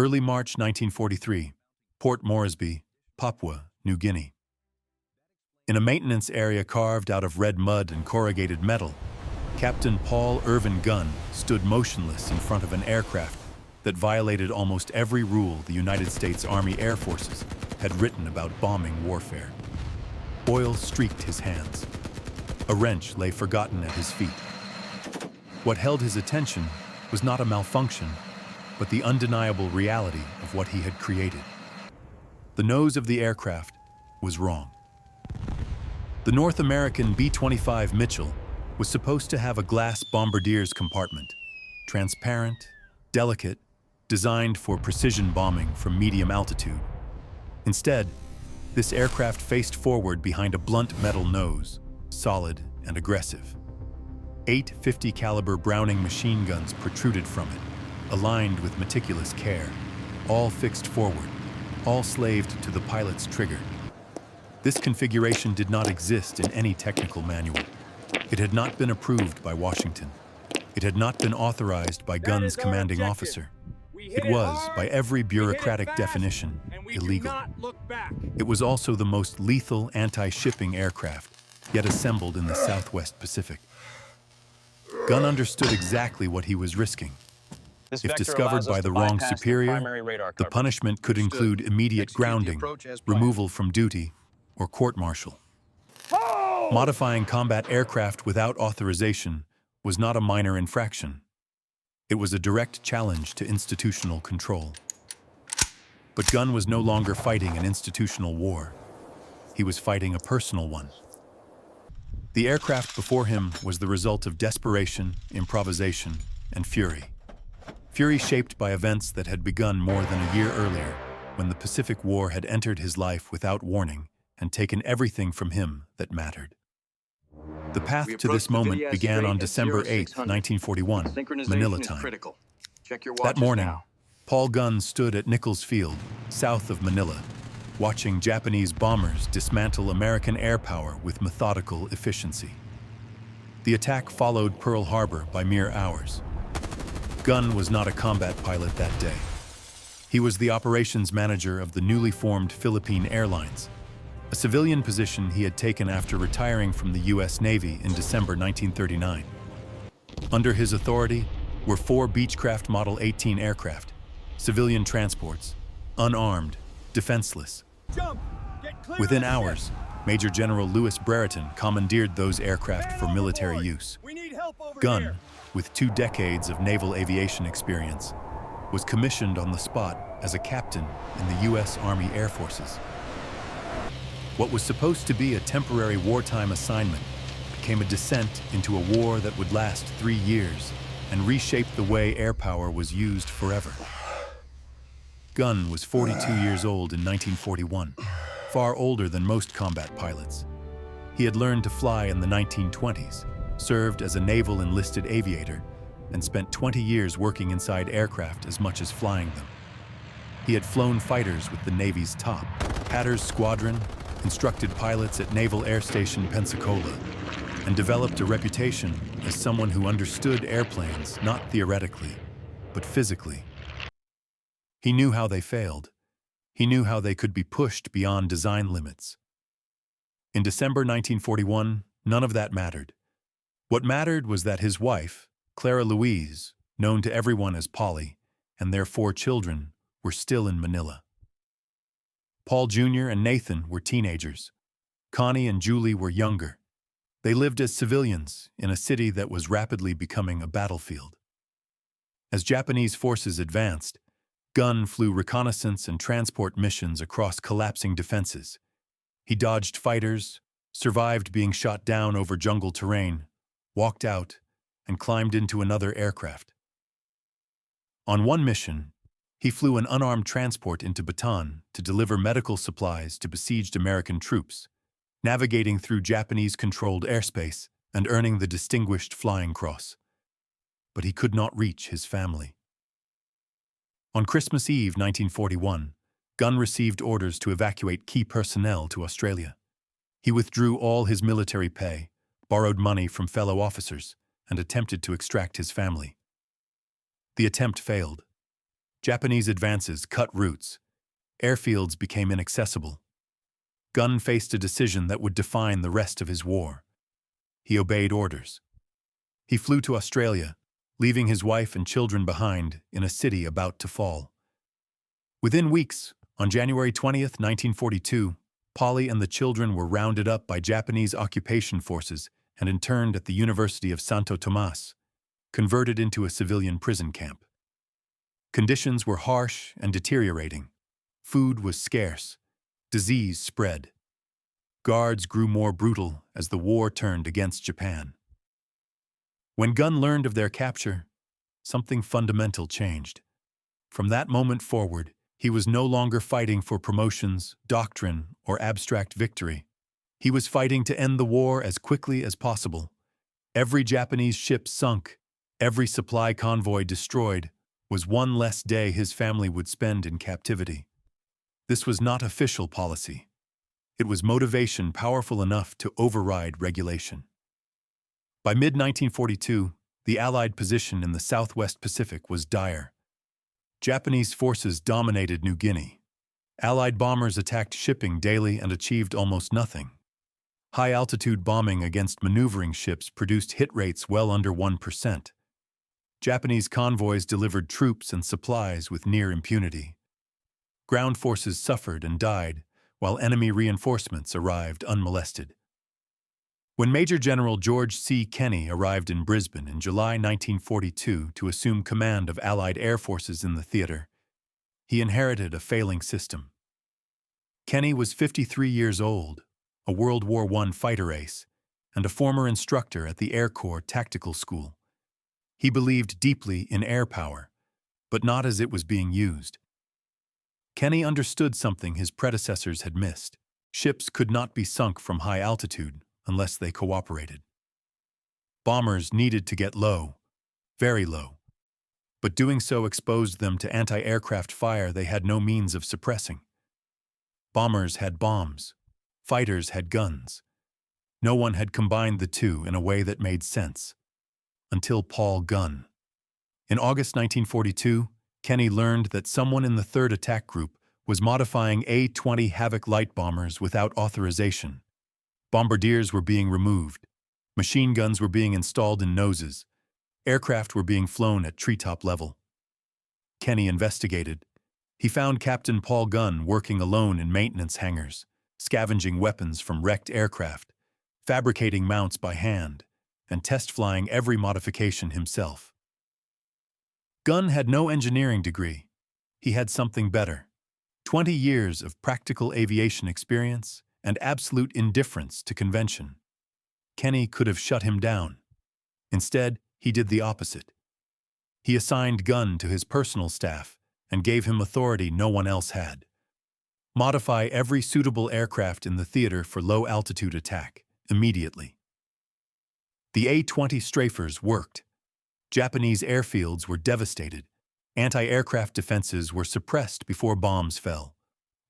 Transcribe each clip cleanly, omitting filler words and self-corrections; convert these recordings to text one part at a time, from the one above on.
Early March 1943, Port Moresby, Papua, New Guinea. In a maintenance area carved out of red mud and corrugated metal, Captain Paul Irvin Gunn stood motionless in front of an aircraft that violated almost every rule the United States Army Air Forces had written about bombing warfare. Oil streaked his hands. A wrench lay forgotten at his feet. What held his attention was not a malfunction, but the undeniable reality of what he had created. The nose of the aircraft was wrong. The North American B-25 Mitchell was supposed to have a glass bombardier's compartment, transparent, delicate, designed for precision bombing from medium altitude. Instead, this aircraft faced forward behind a blunt metal nose, solid and aggressive. 8 .50 caliber Browning machine guns protruded from it, aligned with meticulous care, all fixed forward, all slaved to the pilot's trigger. This configuration did not exist in any technical manual. It had not been approved by Washington. It had not been authorized by Gunn's commanding officer. It was, by every bureaucratic definition, illegal. It was also the most lethal anti-shipping aircraft yet assembled in the Southwest Pacific. Gunn understood exactly what he was risking. If discovered by the wrong superior, the punishment could include immediate grounding, removal from duty, or court-martial. Modifying combat aircraft without authorization was not a minor infraction. It was a direct challenge to institutional control. But Gunn was no longer fighting an institutional war. He was fighting a personal one. The aircraft before him was the result of desperation, improvisation, and fury. Fury shaped by events that had begun more than a year earlier, when the Pacific War had entered his life without warning and taken everything from him that mattered. The path to this moment began on December 8, 1941, Manila time. That morning, Paul Gunn stood at Nichols Field, south of Manila, watching Japanese bombers dismantle American air power with methodical efficiency. The attack followed Pearl Harbor by mere hours. Gunn was not a combat pilot that day. He was the operations manager of the newly formed Philippine Airlines, a civilian position he had taken after retiring from the U.S. Navy in December 1939. Under his authority were 4 Beechcraft Model 18 aircraft, civilian transports, unarmed, defenseless. Within hours, Major General Louis Brereton commandeered those aircraft for military use. Gunn, with 2 decades of naval aviation experience, was commissioned on the spot as a captain in the U.S. Army Air Forces. What was supposed to be a temporary wartime assignment became a descent into a war that would last 3 years and reshape the way air power was used forever. Gunn was 42 years old in 1941, far older than most combat pilots. He had learned to fly in the 1920s, served as a naval enlisted aviator, and spent 20 years working inside aircraft as much as flying them. He had flown fighters with the Navy's top, Hatter's Squadron, instructed pilots at Naval Air Station Pensacola, and developed a reputation as someone who understood airplanes not theoretically, but physically. He knew how they failed. He knew how they could be pushed beyond design limits. In December 1941, none of that mattered. What mattered was that his wife, Clara Louise, known to everyone as Polly, and their 4 children were still in Manila. Paul Jr. and Nathan were teenagers. Connie and Julie were younger. They lived as civilians in a city that was rapidly becoming a battlefield. As Japanese forces advanced, Gunn flew reconnaissance and transport missions across collapsing defenses. He dodged fighters, survived being shot down over jungle terrain, walked out, and climbed into another aircraft. On one mission, he flew an unarmed transport into Bataan to deliver medical supplies to besieged American troops, navigating through Japanese-controlled airspace and earning the Distinguished Flying Cross. But he could not reach his family. On Christmas Eve 1941, Gunn received orders to evacuate key personnel to Australia. He withdrew all his military pay, borrowed money from fellow officers, and attempted to extract his family. The attempt failed. Japanese advances cut routes. Airfields became inaccessible. Gunn faced a decision that would define the rest of his war. He obeyed orders. He flew to Australia, leaving his wife and children behind in a city about to fall. Within weeks, on January 20th, 1942, Polly and the children were rounded up by Japanese occupation forces and interned at the University of Santo Tomas, converted into a civilian prison camp. Conditions were harsh and deteriorating. Food was scarce. Disease spread. Guards grew more brutal as the war turned against Japan. When Gunn learned of their capture, something fundamental changed. From that moment forward, he was no longer fighting for promotions, doctrine, or abstract victory. He was fighting to end the war as quickly as possible. Every Japanese ship sunk, every supply convoy destroyed, was one less day his family would spend in captivity. This was not official policy. It was motivation powerful enough to override regulation. By mid-1942, the Allied position in the Southwest Pacific was dire. Japanese forces dominated New Guinea. Allied bombers attacked shipping daily and achieved almost nothing. High-altitude bombing against maneuvering ships produced hit rates well under 1%. Japanese convoys delivered troops and supplies with near impunity. Ground forces suffered and died, while enemy reinforcements arrived unmolested. When Major General George C. Kenney arrived in Brisbane in July 1942 to assume command of Allied air forces in the theater, he inherited a failing system. Kenney was 53 years old, a World War I fighter ace, and a former instructor at the Air Corps Tactical School. He believed deeply in air power, but not as it was being used. Kenney understood something his predecessors had missed. Ships could not be sunk from high altitude unless they cooperated. Bombers needed to get low, very low, but doing so exposed them to anti-aircraft fire they had no means of suppressing. Bombers had bombs, fighters had guns. No one had combined the two in a way that made sense. Until Paul Gunn. In August 1942, Kenney learned that someone in the 3rd Attack Group was modifying A-20 Havoc light bombers without authorization. Bombardiers were being removed. Machine guns were being installed in noses. Aircraft were being flown at treetop level. Kenney investigated. He found Captain Paul Gunn working alone in maintenance hangars, scavenging weapons from wrecked aircraft, fabricating mounts by hand, and test-flying every modification himself. Gunn had no engineering degree. He had something better: 20 years of practical aviation experience and absolute indifference to convention. Kenney could have shut him down. Instead, he did the opposite. He assigned Gunn to his personal staff and gave him authority no one else had. Modify every suitable aircraft in the theater for low-altitude attack, immediately. The A-20 Strafers worked. Japanese airfields were devastated. Anti-aircraft defenses were suppressed before bombs fell.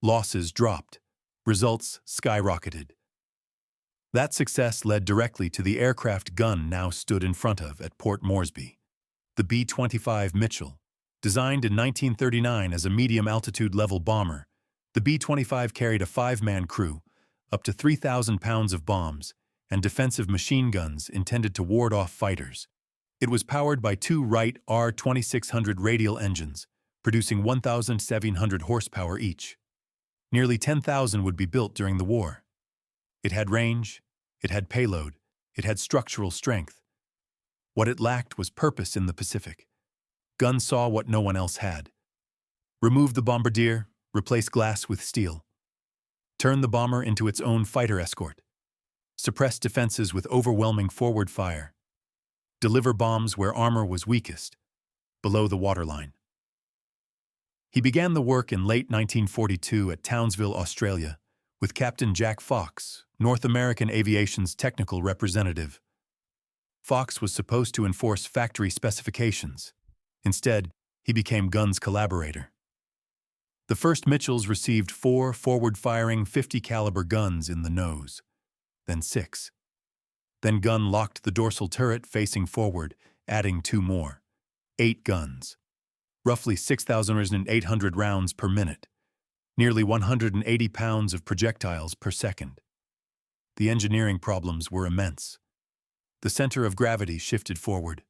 Losses dropped. Results skyrocketed. That success led directly to the aircraft Gunn now stood in front of at Port Moresby, the B-25 Mitchell. Designed in 1939 as a medium-altitude level bomber, the B-25 carried a 5-man crew, up to 3,000 pounds of bombs, and defensive machine guns intended to ward off fighters. It was powered by 2 Wright R2600 radial engines, producing 1,700 horsepower each. Nearly 10,000 would be built during the war. It had range, it had payload, it had structural strength. What it lacked was purpose in the Pacific. Gunn saw what no one else had. Remove the bombardier, replace glass with steel. Turn the bomber into its own fighter escort. Suppress defenses with overwhelming forward fire. Deliver bombs where armor was weakest, below the waterline. He began the work in late 1942 at Townsville, Australia, with Captain Jack Fox, North American Aviation's technical representative. Fox was supposed to enforce factory specifications. Instead, he became Gunn's collaborator. The first Mitchells received 4 forward-firing 50-caliber guns in the nose, then 6. Then Gunn locked the dorsal turret facing forward, adding 2 more. 8 guns. roughly 6,800 rounds per minute, nearly 180 pounds of projectiles per second. The engineering problems were immense. The center of gravity shifted forward.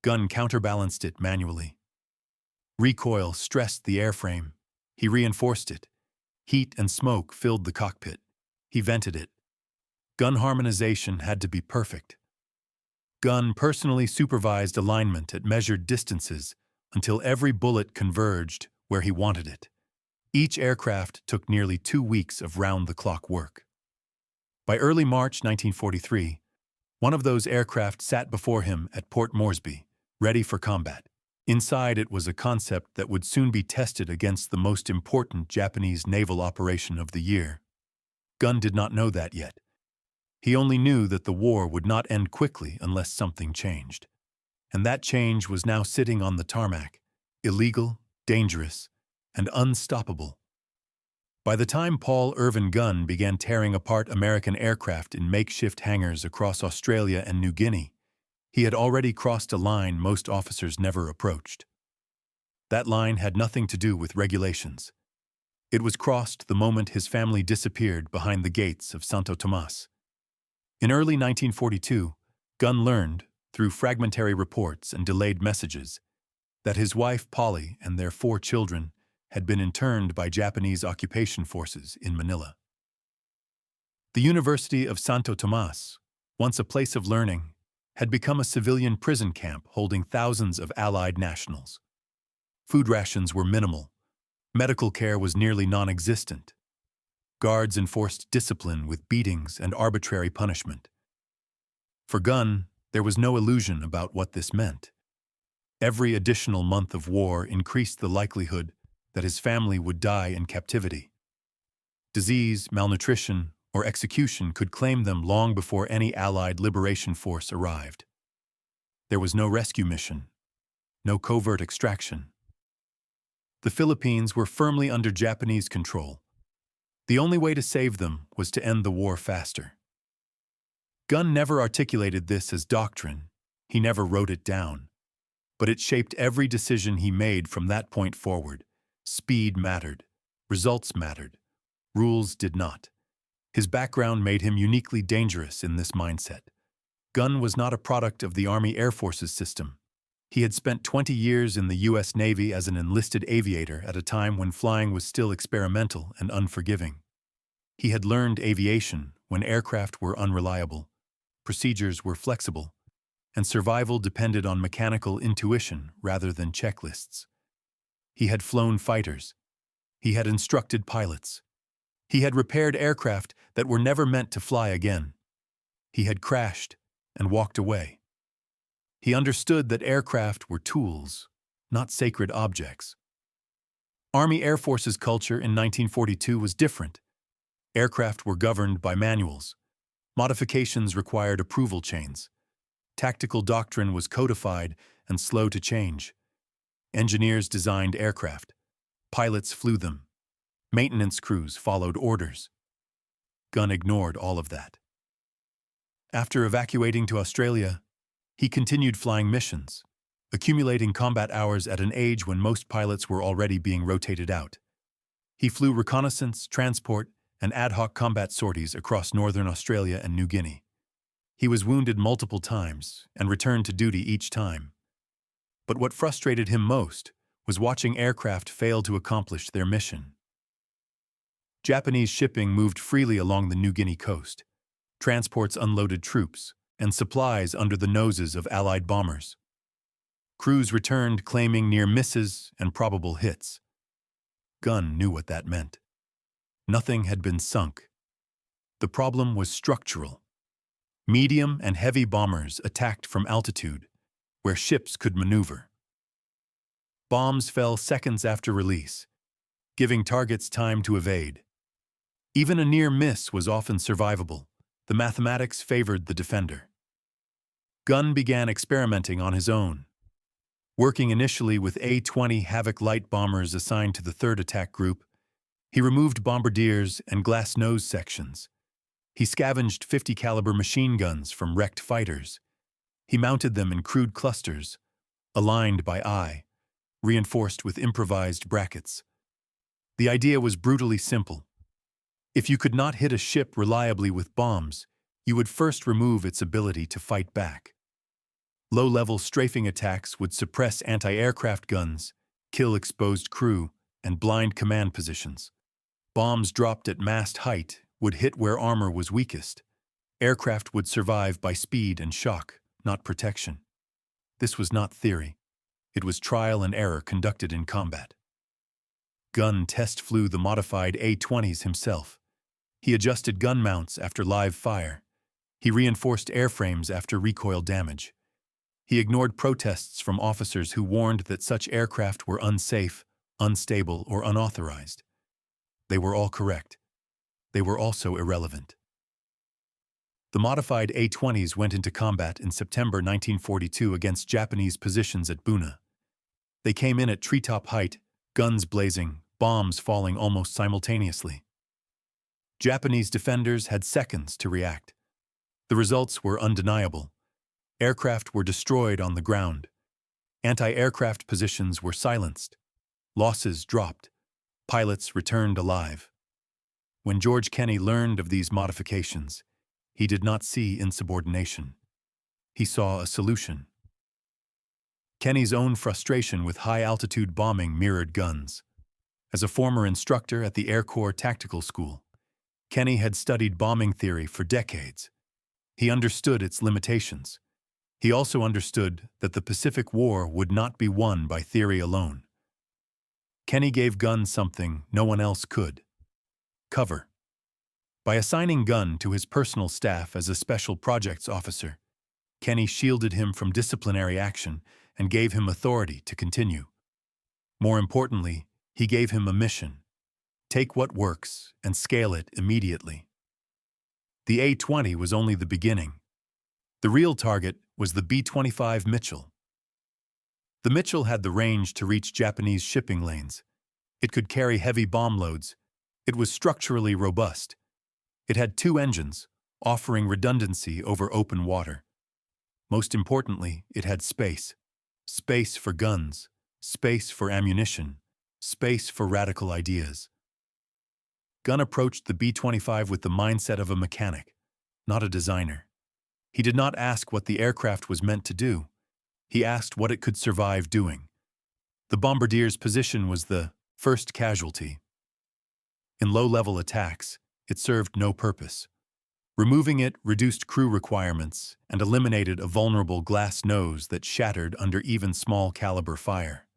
Gunn counterbalanced it manually. Recoil stressed the airframe. He reinforced it. Heat and smoke filled the cockpit. He vented it. Gun harmonization had to be perfect. Gunn personally supervised alignment at measured distances until every bullet converged where he wanted it. Each aircraft took nearly 2 weeks of round-the-clock work. By early March 1943, one of those aircraft sat before him at Port Moresby, ready for combat. Inside it was a concept that would soon be tested against the most important Japanese naval operation of the year. Gunn did not know that yet. He only knew that the war would not end quickly unless something changed. And that change was now sitting on the tarmac, illegal, dangerous, and unstoppable. By the time Paul Irvin Gunn began tearing apart American aircraft in makeshift hangars across Australia and New Guinea, he had already crossed a line most officers never approached. That line had nothing to do with regulations. It was crossed the moment his family disappeared behind the gates of Santo Tomas. In early 1942, Gunn learned, through fragmentary reports and delayed messages, that his wife Polly and their 4 children had been interned by Japanese occupation forces in Manila. The University of Santo Tomas, once a place of learning, had become a civilian prison camp holding thousands of Allied nationals. Food rations were minimal. Medical care was nearly non-existent. Guards enforced discipline with beatings and arbitrary punishment. For Gunn, there was no illusion about what this meant. Every additional month of war increased the likelihood that his family would die in captivity. Disease, malnutrition, or execution could claim them long before any Allied liberation force arrived. There was no rescue mission, no covert extraction. The Philippines were firmly under Japanese control. The only way to save them was to end the war faster. Gunn never articulated this as doctrine. He never wrote it down. But it shaped every decision he made from that point forward. Speed mattered. Results mattered. Rules did not. His background made him uniquely dangerous in this mindset. Gunn was not a product of the Army Air Forces system. He had spent 20 years in the U.S. Navy as an enlisted aviator at a time when flying was still experimental and unforgiving. He had learned aviation when aircraft were unreliable, procedures were flexible, and survival depended on mechanical intuition rather than checklists. He had flown fighters. He had instructed pilots. He had repaired aircraft that were never meant to fly again. He had crashed and walked away. He understood that aircraft were tools, not sacred objects. Army Air Forces culture in 1942 was different. Aircraft were governed by manuals. Modifications required approval chains. Tactical doctrine was codified and slow to change. Engineers designed aircraft. Pilots flew them. Maintenance crews followed orders. Gunn ignored all of that. After evacuating to Australia, he continued flying missions, accumulating combat hours at an age when most pilots were already being rotated out. He flew reconnaissance, transport, and ad hoc combat sorties across northern Australia and New Guinea. He was wounded multiple times and returned to duty each time. But what frustrated him most was watching aircraft fail to accomplish their mission. Japanese shipping moved freely along the New Guinea coast. Transports unloaded troops and supplies under the noses of Allied bombers. Crews returned claiming near misses and probable hits. Gunn knew what that meant. Nothing had been sunk. The problem was structural. Medium and heavy bombers attacked from altitude, where ships could maneuver. Bombs fell seconds after release, giving targets time to evade. Even a near miss was often survivable. The mathematics favored the defender. Gunn began experimenting on his own. Working initially with A-20 Havoc light bombers assigned to the 3rd Attack Group, he removed bombardiers and glass nose sections. He scavenged 50 caliber machine guns from wrecked fighters. He mounted them in crude clusters, aligned by eye, reinforced with improvised brackets. The idea was brutally simple. If you could not hit a ship reliably with bombs, you would first remove its ability to fight back. Low-level strafing attacks would suppress anti-aircraft guns, kill exposed crew, and blind command positions. Bombs dropped at mast height would hit where armor was weakest. Aircraft would survive by speed and shock, not protection. This was not theory. It was trial and error conducted in combat. Gunn test flew the modified A-20s himself. He adjusted gun mounts after live fire. He reinforced airframes after recoil damage. He ignored protests from officers who warned that such aircraft were unsafe, unstable, or unauthorized. They were all correct. They were also irrelevant. The modified A-20s went into combat in September 1942 against Japanese positions at Buna. They came in at treetop height, guns blazing, bombs falling almost simultaneously. Japanese defenders had seconds to react. The results were undeniable. Aircraft were destroyed on the ground. Anti-aircraft positions were silenced. Losses dropped. Pilots returned alive. When George Kenney learned of these modifications, he did not see insubordination. He saw a solution. Kenney's own frustration with high-altitude bombing mirrored Gunn's. As a former instructor at the Air Corps Tactical School, Kenney had studied bombing theory for decades. He understood its limitations. He also understood that the Pacific War would not be won by theory alone. Kenney gave Gunn something no one else could: cover. By assigning Gunn to his personal staff as a special projects officer, Kenney shielded him from disciplinary action and gave him authority to continue. More importantly, he gave him a mission: take what works and scale it immediately. The A-20 was only the beginning. The real target was the B-25 Mitchell. The Mitchell had the range to reach Japanese shipping lanes. It could carry heavy bomb loads. It was structurally robust. It had 2 engines, offering redundancy over open water. Most importantly, it had space. Space for guns, space for ammunition, space for radical ideas. Gunn approached the B-25 with the mindset of a mechanic, not a designer. He did not ask what the aircraft was meant to do. He asked what it could survive doing. The bombardier's position was the first casualty. In low-level attacks, it served no purpose. Removing it reduced crew requirements and eliminated a vulnerable glass nose that shattered under even small-caliber fire.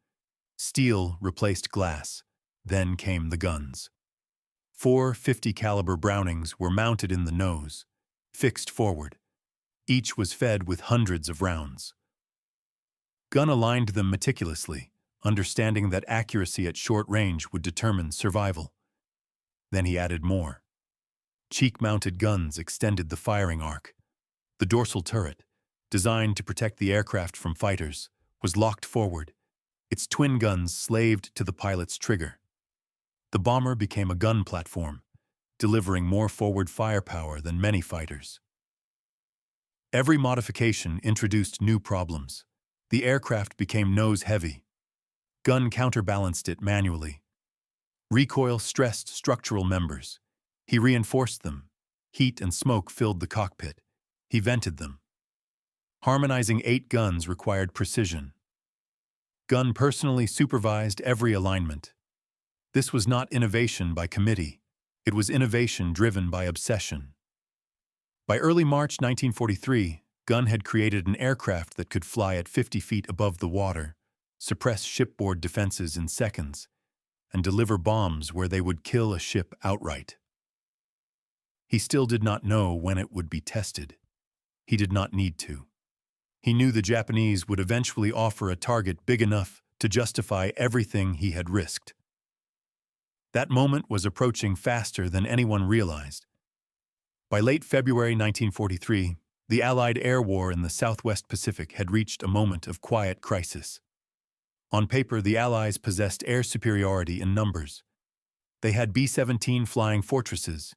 Steel replaced glass. Then came the guns. 4 50-caliber Brownings were mounted in the nose, fixed forward. Each was fed with hundreds of rounds. Gunn aligned them meticulously, understanding that accuracy at short range would determine survival. Then he added more. Cheek-mounted guns extended the firing arc. The dorsal turret, designed to protect the aircraft from fighters, was locked forward. Its twin guns slaved to the pilot's trigger. The bomber became a gun platform, delivering more forward firepower than many fighters. Every modification introduced new problems. The aircraft became nose-heavy. Gunn counterbalanced it manually. Recoil stressed structural members. He reinforced them. Heat and smoke filled the cockpit. He vented them. Harmonizing 8 guns required precision. Gunn personally supervised every alignment. This was not innovation by committee. It was innovation driven by obsession. By early March 1943, Gunn had created an aircraft that could fly at 50 feet above the water, suppress shipboard defenses in seconds, and deliver bombs where they would kill a ship outright. He still did not know when it would be tested. He did not need to. He knew the Japanese would eventually offer a target big enough to justify everything he had risked. That moment was approaching faster than anyone realized. By late February 1943, the Allied air war in the Southwest Pacific had reached a moment of quiet crisis. On paper, the Allies possessed air superiority in numbers. They had B-17 flying fortresses,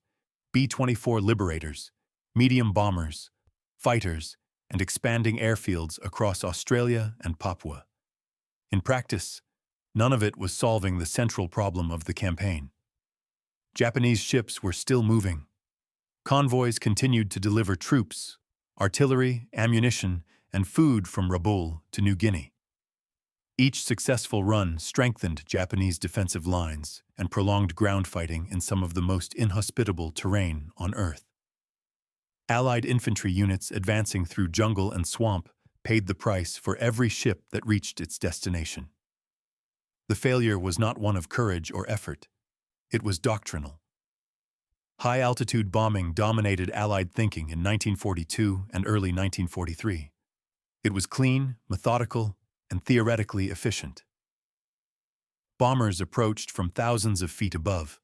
B-24 Liberators, medium bombers, fighters, and expanding airfields across Australia and Papua. In practice, None of it was solving the central problem of the campaign. Japanese ships were still moving. Convoys continued to deliver troops, artillery, ammunition, and food from Rabaul to New Guinea. Each successful run strengthened Japanese defensive lines and prolonged ground fighting in some of the most inhospitable terrain on Earth. Allied infantry units advancing through jungle and swamp paid the price for every ship that reached its destination. The failure was not one of courage or effort. It was doctrinal. High-altitude bombing dominated Allied thinking in 1942 and early 1943. It was clean, methodical, and theoretically efficient. Bombers approached from thousands of feet above,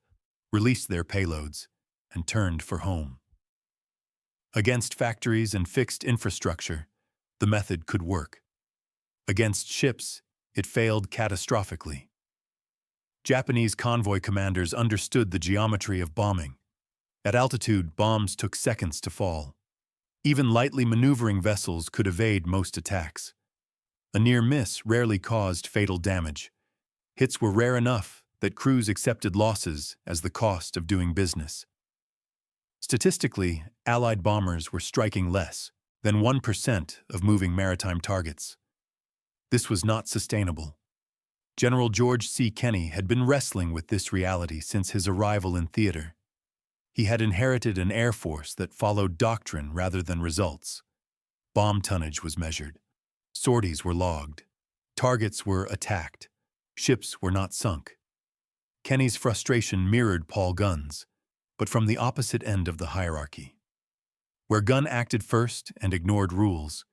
released their payloads, and turned for home. Against factories and fixed infrastructure, the method could work. Against ships, it failed catastrophically. Japanese convoy commanders understood the geometry of bombing. At altitude, bombs took seconds to fall. Even lightly maneuvering vessels could evade most attacks. A near miss rarely caused fatal damage. Hits were rare enough that crews accepted losses as the cost of doing business. Statistically, Allied bombers were striking less than 1% of moving maritime targets. This was not sustainable. General George C. Kenney had been wrestling with this reality since his arrival in theater. He had inherited an air force that followed doctrine rather than results. Bomb tonnage was measured. Sorties were logged. Targets were attacked. Ships were not sunk. Kenney's frustration mirrored Paul Gunn's, but from the opposite end of the hierarchy. Where Gunn acted first and ignored rules,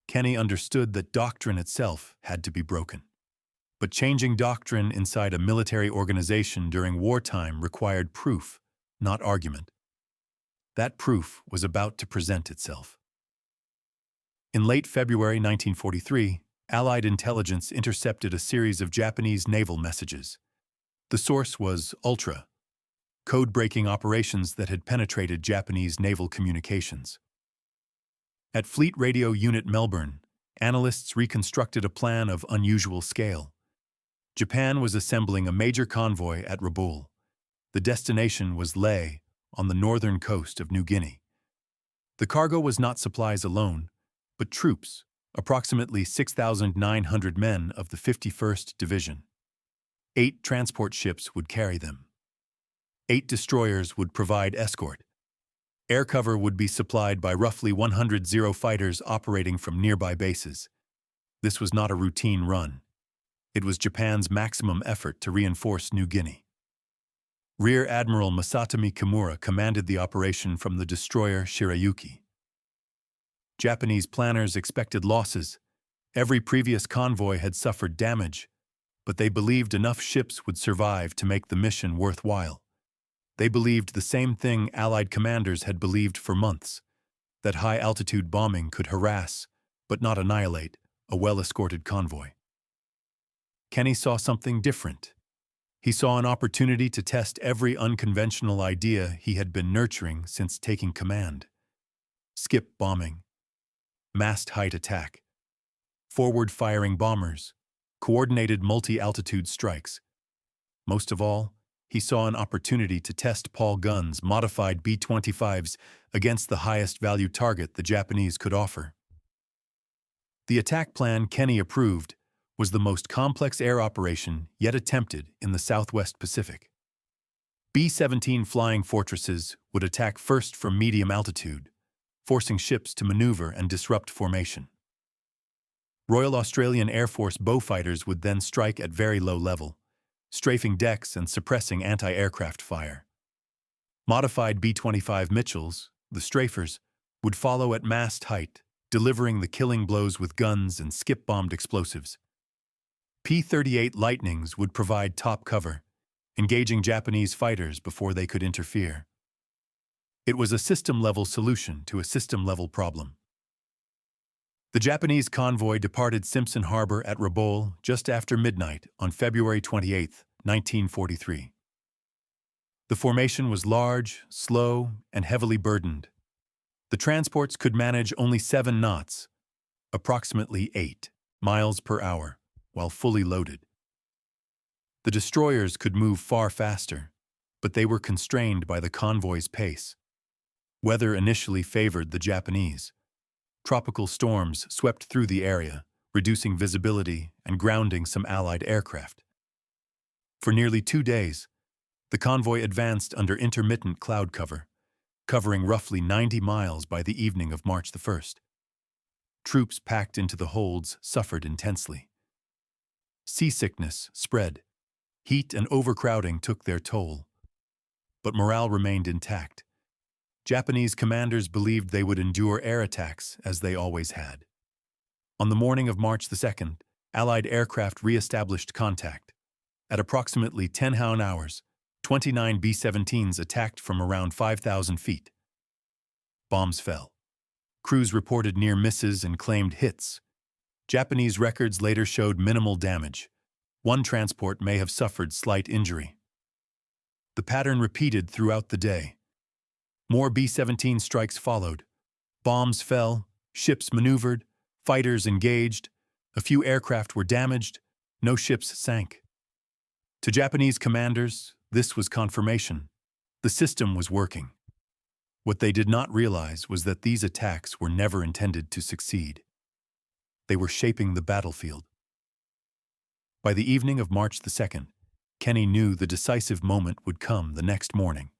Kenney understood that doctrine itself had to be broken. But changing doctrine inside a military organization during wartime required proof, not argument. That proof was about to present itself. In late February 1943, Allied intelligence intercepted a series of Japanese naval messages. The source was Ultra, code-breaking operations that had penetrated Japanese naval communications. At Fleet Radio Unit Melbourne, analysts reconstructed a plan of unusual scale. Japan was assembling a major convoy at Rabaul. The destination was Lae, on the northern coast of New Guinea. The cargo was not supplies alone, but troops, approximately 6,900 men of the 51st Division. 8 transport ships would carry them. 8 destroyers would provide escort. Air cover would be supplied by roughly 100 Zero fighters operating from nearby bases. This was not a routine run. It was Japan's maximum effort to reinforce New Guinea. Rear Admiral Masatomi Kimura commanded the operation from the destroyer Shirayuki. Japanese planners expected losses. Every previous convoy had suffered damage, but they believed enough ships would survive to make the mission worthwhile. They believed the same thing Allied commanders had believed for months, that high-altitude bombing could harass, but not annihilate, a well-escorted convoy. Kenney saw something different. He saw an opportunity to test every unconventional idea he had been nurturing since taking command. Skip bombing, massed height attack, forward-firing bombers, coordinated multi-altitude strikes. Most of all, he saw an opportunity to test Paul Gunn's modified B-25s against the highest-value target the Japanese could offer. The attack plan Kenney approved was the most complex air operation yet attempted in the Southwest Pacific. B-17 flying fortresses would attack first from medium altitude, forcing ships to maneuver and disrupt formation. Royal Australian Air Force Beaufighters would then strike at very low level, strafing decks and suppressing anti-aircraft fire. Modified B-25 Mitchells, the Strafers, would follow at mast height, delivering the killing blows with guns and skip-bombed explosives. P-38 Lightnings would provide top cover, engaging Japanese fighters before they could interfere. It was a system-level solution to a system-level problem. The Japanese convoy departed Simpson Harbor at Rabaul just after midnight on February 28, 1943. The formation was large, slow, and heavily burdened. The transports could manage only 7 knots, approximately 8 miles per hour, while fully loaded. The destroyers could move far faster, but they were constrained by the convoy's pace. Weather initially favored the Japanese. Tropical storms swept through the area, reducing visibility and grounding some Allied aircraft. For nearly 2 days, the convoy advanced under intermittent cloud cover, covering roughly 90 miles by the evening of March the 1st. Troops packed into the holds suffered intensely. Seasickness spread. Heat and overcrowding took their toll. But morale remained intact. Japanese commanders believed they would endure air attacks as they always had. On the morning of March the 2nd, Allied aircraft re-established contact. At approximately 10 hours, 29 B-17s attacked from around 5,000 feet. Bombs fell. Crews reported near misses and claimed hits. Japanese records later showed minimal damage. One transport may have suffered slight injury. The pattern repeated throughout the day. More B-17 strikes followed. Bombs fell, ships maneuvered, fighters engaged. A few aircraft were damaged, no ships sank. To Japanese commanders, this was confirmation. The system was working. What they did not realize was that these attacks were never intended to succeed. They were shaping the battlefield. By the evening of March the 2nd, Kenny knew the decisive moment would come the next morning.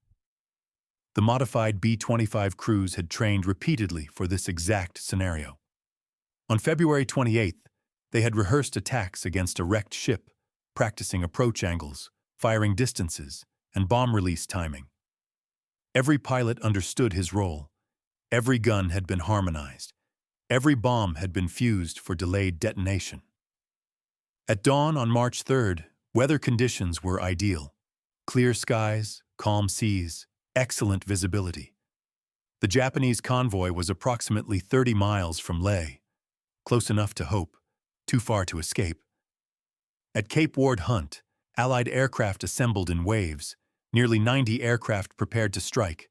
The modified B-25 crews had trained repeatedly for this exact scenario. On February 28th, they had rehearsed attacks against a wrecked ship, practicing approach angles, firing distances, and bomb release timing. Every pilot understood his role. Every gun had been harmonized. Every bomb had been fused for delayed detonation. At dawn on March 3rd, weather conditions were ideal. Clear skies, calm seas, excellent visibility. The Japanese convoy was approximately 30 miles from Leh, close enough to hope, too far to escape. At Cape Ward Hunt, Allied aircraft assembled in waves, nearly 90 aircraft prepared to strike.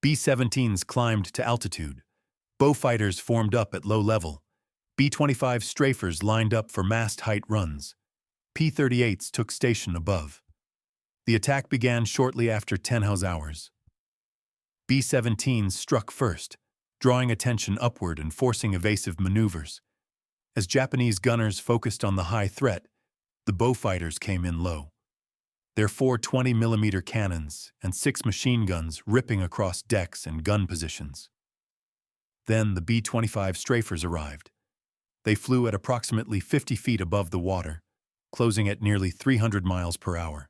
B-17s climbed to altitude. Beaufighters formed up at low level. B-25 Strafers lined up for mast height runs. P-38s took station above. The attack began shortly after 10 hours. B-17s struck first, drawing attention upward and forcing evasive maneuvers. As Japanese gunners focused on the high threat, the Beaufighters came in low. Their 4 20mm cannons and 6 machine guns ripping across decks and gun positions. Then the B-25 Strafers arrived. They flew at approximately 50 feet above the water, closing at nearly 300 miles per hour.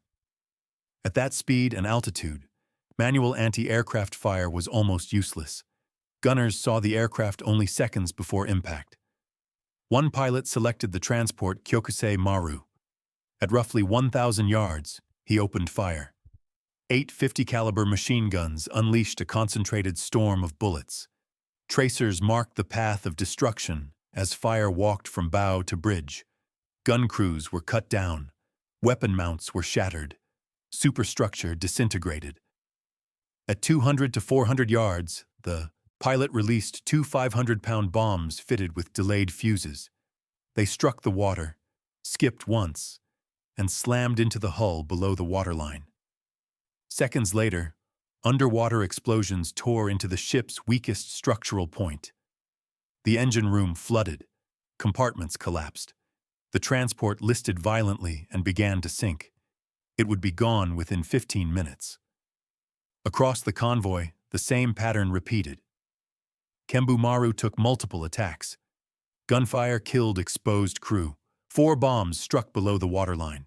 At that speed and altitude, manual anti-aircraft fire was almost useless. Gunners saw the aircraft only seconds before impact. One pilot selected the transport Kyokusei Maru. At roughly 1,000 yards, he opened fire. 8 50-caliber machine guns unleashed a concentrated storm of bullets. Tracers marked the path of destruction as fire walked from bow to bridge. Gun crews were cut down. Weapon mounts were shattered. Superstructure disintegrated. At 200 to 400 yards, the pilot released 2 500-pound bombs fitted with delayed fuses. They struck the water, skipped once, and slammed into the hull below the waterline. Seconds later, underwater explosions tore into the ship's weakest structural point. The engine room flooded. Compartments collapsed. The transport listed violently and began to sink. It would be gone within 15 minutes. Across the convoy, the same pattern repeated. Kembu Maru took multiple attacks. Gunfire killed exposed crew. 4 bombs struck below the waterline.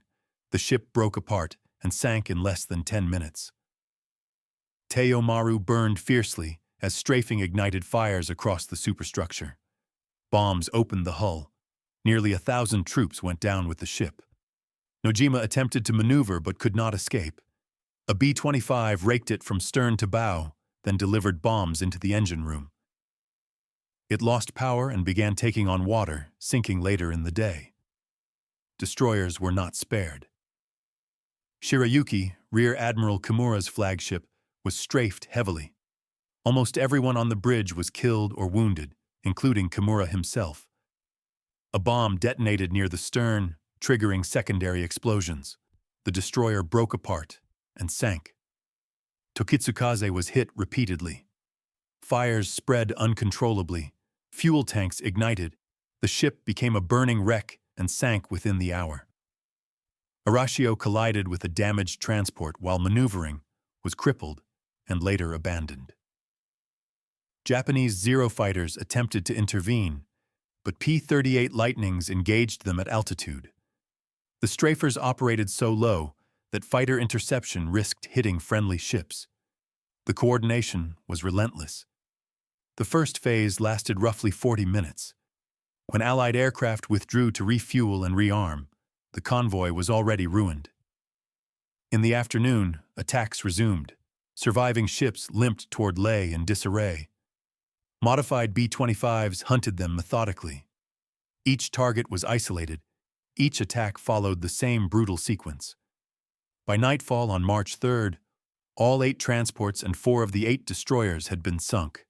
The ship broke apart and sank in less than 10 minutes. Teo Maru burned fiercely as strafing ignited fires across the superstructure. Bombs opened the hull. Nearly 1,000 troops went down with the ship. Nojima attempted to maneuver but could not escape. A B-25 raked it from stern to bow, then delivered bombs into the engine room. It lost power and began taking on water, sinking later in the day. Destroyers were not spared. Shirayuki, Rear Admiral Kimura's flagship, was strafed heavily. Almost everyone on the bridge was killed or wounded, including Kimura himself. A bomb detonated near the stern, triggering secondary explosions. the destroyer broke apart and sank. Tokitsukaze was hit repeatedly. Fires spread uncontrollably, fuel tanks ignited, the ship became a burning wreck and sank within the hour. Arashio collided with a damaged transport while maneuvering, was crippled, and later abandoned. Japanese Zero fighters attempted to intervene, but P-38 Lightnings engaged them at altitude. The Strafers operated so low that fighter interception risked hitting friendly ships. The coordination was relentless. The first phase lasted roughly 40 minutes. When Allied aircraft withdrew to refuel and rearm, the convoy was already ruined. In the afternoon, attacks resumed. Surviving ships limped toward Leh in disarray. Modified B-25s hunted them methodically. Each target was isolated. Each attack followed the same brutal sequence. By nightfall on March 3rd, all 8 transports and 4 of the 8 destroyers had been sunk.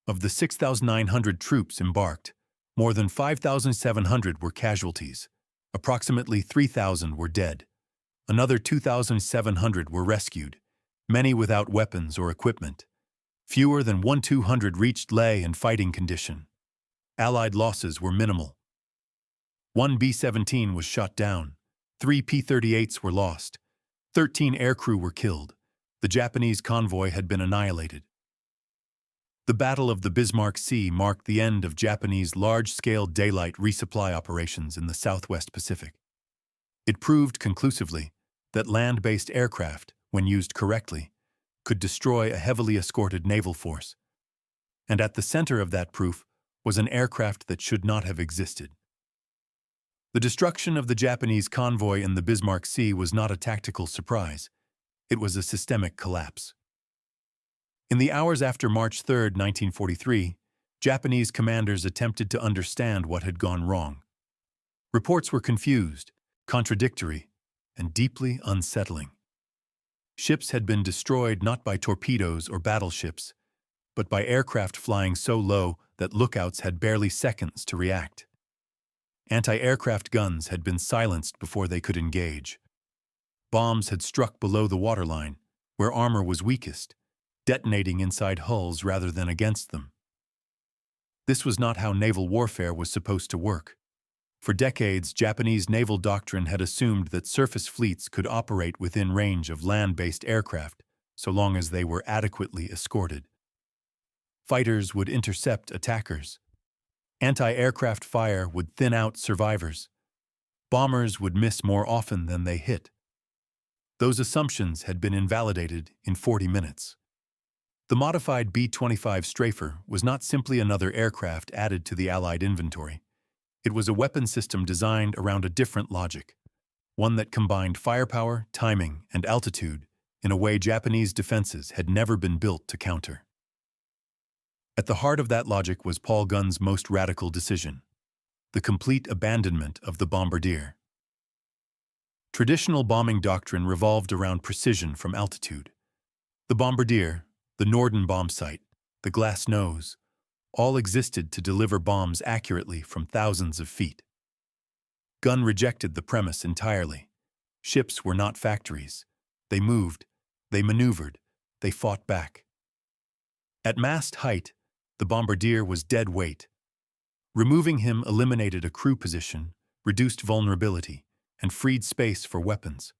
Of the 6,900 troops embarked, more than 5,700 were casualties. Approximately 3,000 were dead. Another 2,700 were rescued, many without weapons or equipment. Fewer than 1,200 reached Leh in fighting condition. Allied losses were minimal. 1 B-17 was shot down. 3 P-38s were lost. 13 aircrew were killed. The Japanese convoy had been annihilated. The Battle of the Bismarck Sea marked the end of Japanese large-scale daylight resupply operations in the Southwest Pacific. It proved conclusively that land-based aircraft, when used correctly, could destroy a heavily escorted naval force. And at the center of that proof was an aircraft that should not have existed. The destruction of the Japanese convoy in the Bismarck Sea was not a tactical surprise. It was a systemic collapse. In the hours after March 3, 1943, Japanese commanders attempted to understand what had gone wrong. Reports were confused, contradictory, and deeply unsettling. Ships had been destroyed not by torpedoes or battleships, but by aircraft flying so low that lookouts had barely seconds to react. Anti-aircraft guns had been silenced before they could engage. Bombs had struck below the waterline, where armor was weakest, detonating inside hulls rather than against them. This was not how naval warfare was supposed to work. For decades, Japanese naval doctrine had assumed that surface fleets could operate within range of land-based aircraft so long as they were adequately escorted. Fighters would intercept attackers. Anti-aircraft fire would thin out survivors. Bombers would miss more often than they hit. Those assumptions had been invalidated in 40 minutes. The modified B-25 Strafer was not simply another aircraft added to the Allied inventory. It was a weapon system designed around a different logic, one that combined firepower, timing, and altitude in a way Japanese defenses had never been built to counter. At the heart of that logic was Paul Gunn's most radical decision: the complete abandonment of the bombardier. Traditional bombing doctrine revolved around precision from altitude. The bombardier, the Norden bomb sight, the glass nose, all existed to deliver bombs accurately from thousands of feet. Gunn rejected the premise entirely. Ships were not factories. They moved, they maneuvered, they fought back. At mast height, the bombardier was dead weight. Removing him eliminated a crew position, reduced vulnerability, and freed space for weapons.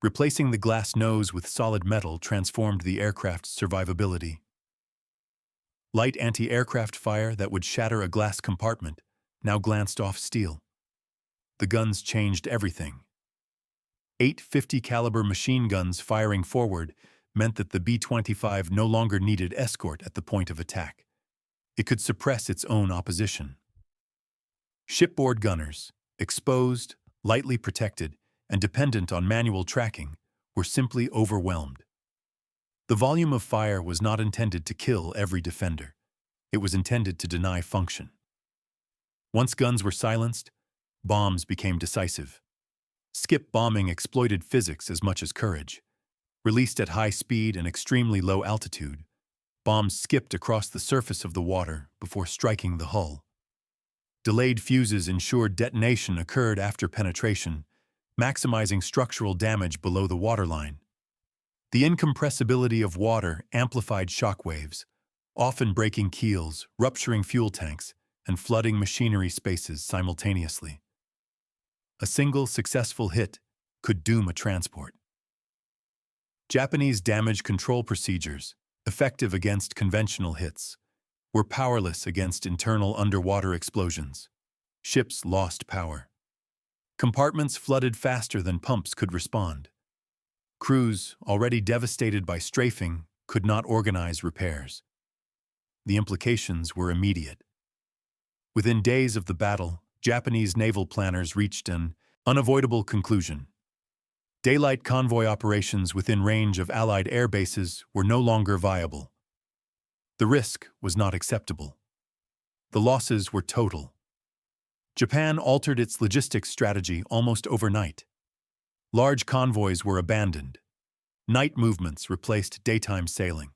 Replacing the glass nose with solid metal transformed the aircraft's survivability. Light anti-aircraft fire that would shatter a glass compartment now glanced off steel. The guns changed everything. 8 50-caliber machine guns firing forward meant that the B-25 no longer needed escort at the point of attack. It could suppress its own opposition. Shipboard gunners, exposed, lightly protected, and dependent on manual tracking, were simply overwhelmed. The volume of fire was not intended to kill every defender. It was intended to deny function. Once guns were silenced, bombs became decisive. Skip bombing exploited physics as much as courage. Released at high speed and extremely low altitude, bombs skipped across the surface of the water before striking the hull. Delayed fuses ensured detonation occurred after penetration, maximizing structural damage below the waterline. The incompressibility of water amplified shock waves, often breaking keels, rupturing fuel tanks, and flooding machinery spaces simultaneously. A single successful hit could doom a transport. Japanese damage control procedures, effective against conventional hits, were powerless against internal underwater explosions. Ships lost power. Compartments flooded faster than pumps could respond. Crews, already devastated by strafing, could not organize repairs. The implications were immediate. Within days of the battle, Japanese naval planners reached an unavoidable conclusion. Daylight convoy operations within range of Allied air bases were no longer viable. The risk was not acceptable. The losses were total. Japan altered its logistics strategy almost overnight. Large convoys were abandoned. Night movements replaced daytime sailing.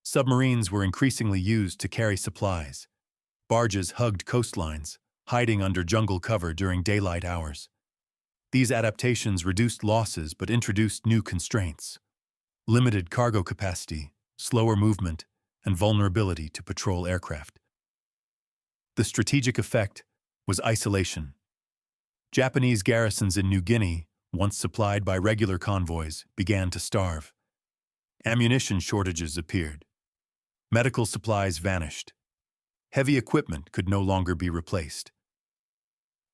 Submarines were increasingly used to carry supplies. Barges hugged coastlines, hiding under jungle cover during daylight hours. These adaptations reduced losses but introduced new constraints: limited cargo capacity, slower movement, and vulnerability to patrol aircraft. The strategic effect was isolation. Japanese garrisons in New Guinea, once supplied by regular convoys, began to starve. Ammunition shortages appeared. Medical supplies vanished. Heavy equipment could no longer be replaced.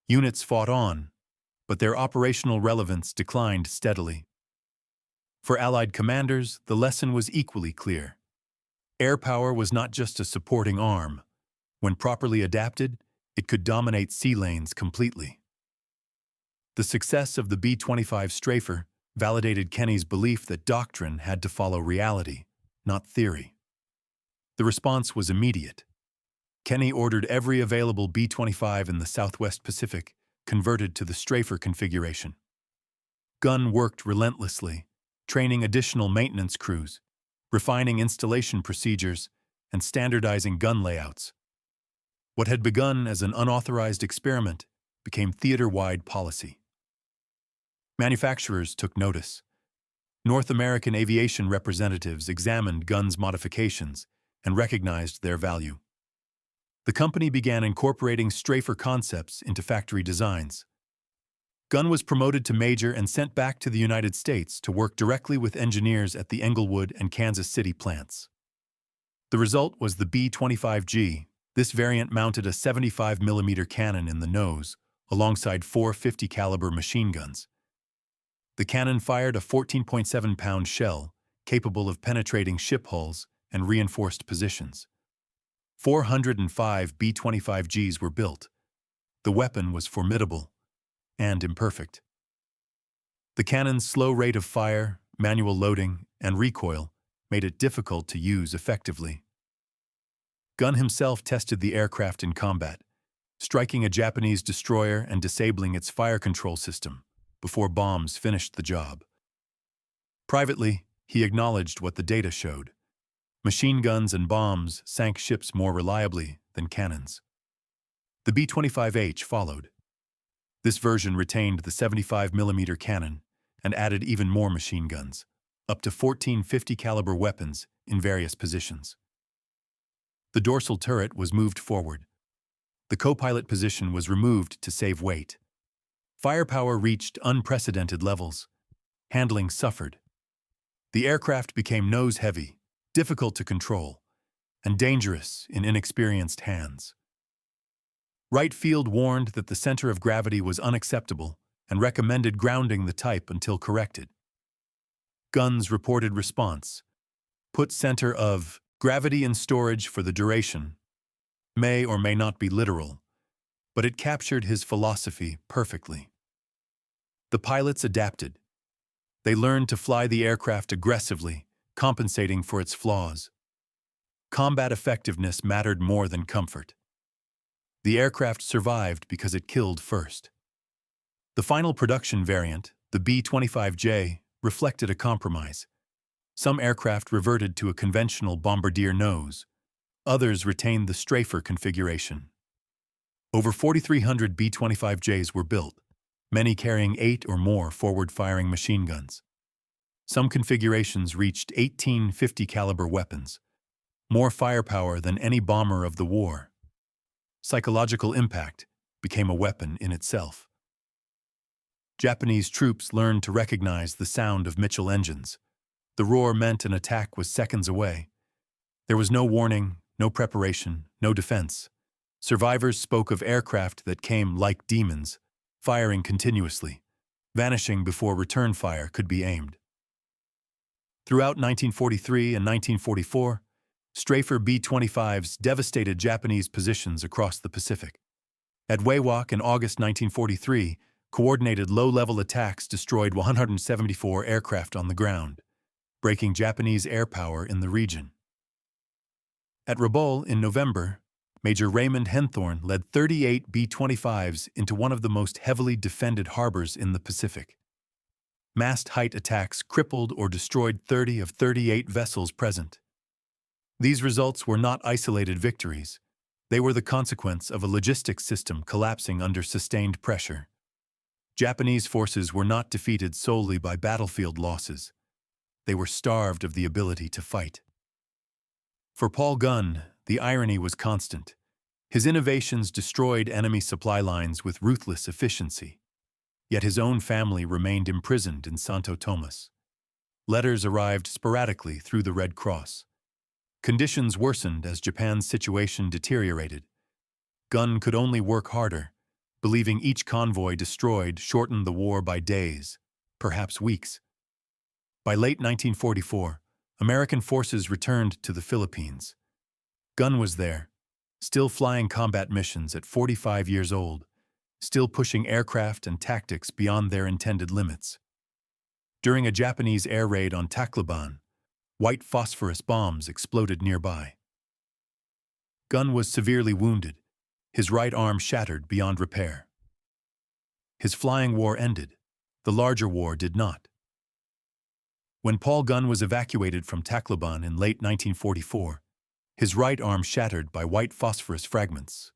Units fought on, but their operational relevance declined steadily. For Allied commanders, the lesson was equally clear. Air power was not just a supporting arm. When properly adapted, it could dominate sea lanes completely. The success of the B-25 Strafer validated Kenny's belief that doctrine had to follow reality, not theory. The response was immediate. Kenny ordered every available B-25 in the Southwest Pacific converted to the Strafer configuration. Gunn worked relentlessly, training additional maintenance crews, refining installation procedures, and standardizing gun layouts. What had begun as an unauthorized experiment became theater-wide policy. Manufacturers took notice. North American aviation representatives examined Gunn's modifications and recognized their value. The company began incorporating Strafer concepts into factory designs. Gunn was promoted to major and sent back to the United States to work directly with engineers at the Englewood and Kansas City plants. The result was the B-25G. This variant mounted a 75mm cannon in the nose, alongside 4 50-caliber machine guns. The cannon fired a 14.7-pound shell, capable of penetrating ship hulls and reinforced positions. 405 B-25Gs were built. The weapon was formidable and imperfect. The cannon's slow rate of fire, manual loading, and recoil made it difficult to use effectively. Gunn himself tested the aircraft in combat, striking a Japanese destroyer and disabling its fire control system before bombs finished the job. Privately, he acknowledged what the data showed. Machine guns and bombs sank ships more reliably than cannons. The B-25H followed. This version retained the 75mm cannon and added even more machine guns, up to 14 50-caliber weapons in various positions. The dorsal turret was moved forward. The co-pilot position was removed to save weight. Firepower reached unprecedented levels. Handling suffered. The aircraft became nose-heavy, difficult to control, and dangerous in inexperienced hands. Wright Field warned that the center of gravity was unacceptable and recommended grounding the type until corrected. Gunn's reported response: put center of gravity in storage for the duration. May or may not be literal, but it captured his philosophy perfectly. The pilots adapted. They learned to fly the aircraft aggressively, compensating for its flaws. Combat effectiveness mattered more than comfort. The aircraft survived because it killed first. The final production variant, the B-25J, reflected a compromise. Some aircraft reverted to a conventional bombardier nose. Others retained the Strafer configuration. Over 4,300 B-25Js were built, many carrying 8 or more forward-firing machine guns. Some configurations reached 1850 caliber weapons, more firepower than any bomber of the war. Psychological impact became a weapon in itself. Japanese troops learned to recognize the sound of Mitchell engines. The roar meant an attack was seconds away. There was no warning, no preparation, no defense. Survivors spoke of aircraft that came like demons, firing continuously, vanishing before return fire could be aimed. Throughout 1943 and 1944, Strafer B-25s devastated Japanese positions across the Pacific. At WWII in August 1943, coordinated low-level attacks destroyed 174 aircraft on the ground, breaking Japanese air power in the region. At Rabaul in November, Major Raymond Henthorne led 38 B-25s into one of the most heavily defended harbors in the Pacific. Mast height attacks crippled or destroyed 30 of 38 vessels present. These results were not isolated victories. They were the consequence of a logistics system collapsing under sustained pressure. Japanese forces were not defeated solely by battlefield losses. They were starved of the ability to fight. For Paul Gunn, the irony was constant. His innovations destroyed enemy supply lines with ruthless efficiency. Yet his own family remained imprisoned in Santo Tomas. Letters arrived sporadically through the Red Cross. Conditions worsened as Japan's situation deteriorated. Gunn could only work harder, believing each convoy destroyed shortened the war by days, perhaps weeks. By late 1944, American forces returned to the Philippines. Gunn was there, still flying combat missions at 45 years old, still pushing aircraft and tactics beyond their intended limits. During a Japanese air raid on Tacloban, white phosphorus bombs exploded nearby. Gunn was severely wounded, his right arm shattered beyond repair. His flying war ended. The larger war did not. When Paul Gunn was evacuated from Tacloban in late 1944, his right arm shattered by white phosphorus fragments.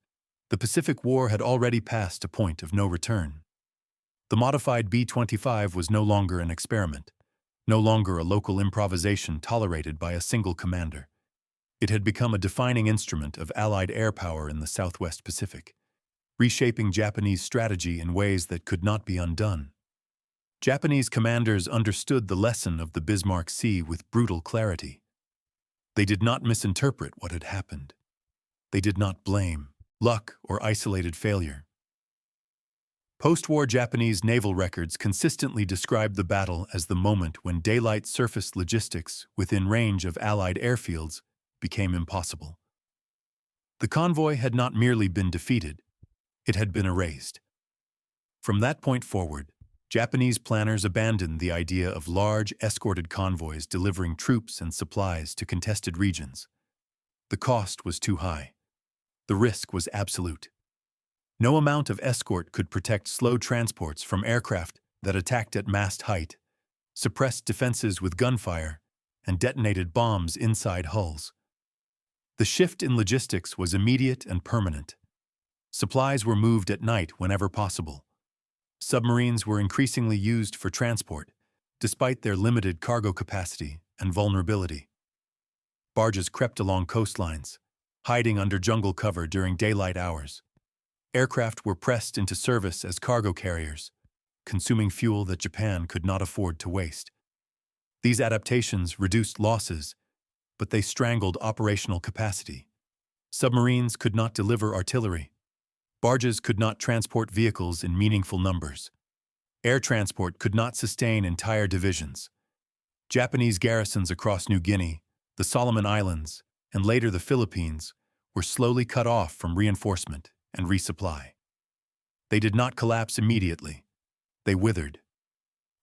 The Pacific War had already passed a point of no return. The modified B-25 was no longer an experiment, no longer a local improvisation tolerated by a single commander. It had become a defining instrument of Allied air power in the Southwest Pacific, reshaping Japanese strategy in ways that could not be undone. Japanese commanders understood the lesson of the Bismarck Sea with brutal clarity. They did not misinterpret what had happened. They did not blame luck or isolated failure. Post-war Japanese naval records consistently describe the battle as the moment when daylight surface logistics within range of Allied airfields became impossible. The convoy had not merely been defeated, it had been erased. From that point forward, Japanese planners abandoned the idea of large, escorted convoys delivering troops and supplies to contested regions. The cost was too high. The risk was absolute. No amount of escort could protect slow transports from aircraft that attacked at mast height, suppressed defenses with gunfire, and detonated bombs inside hulls. The shift in logistics was immediate and permanent. Supplies were moved at night whenever possible. Submarines were increasingly used for transport, despite their limited cargo capacity and vulnerability. Barges crept along coastlines, hiding under jungle cover during daylight hours. Aircraft were pressed into service as cargo carriers, consuming fuel that Japan could not afford to waste. These adaptations reduced losses, but they strangled operational capacity. Submarines could not deliver artillery. Barges could not transport vehicles in meaningful numbers. Air transport could not sustain entire divisions. Japanese garrisons across New Guinea, the Solomon Islands, and later the Philippines were slowly cut off from reinforcement and resupply. They did not collapse immediately. They withered.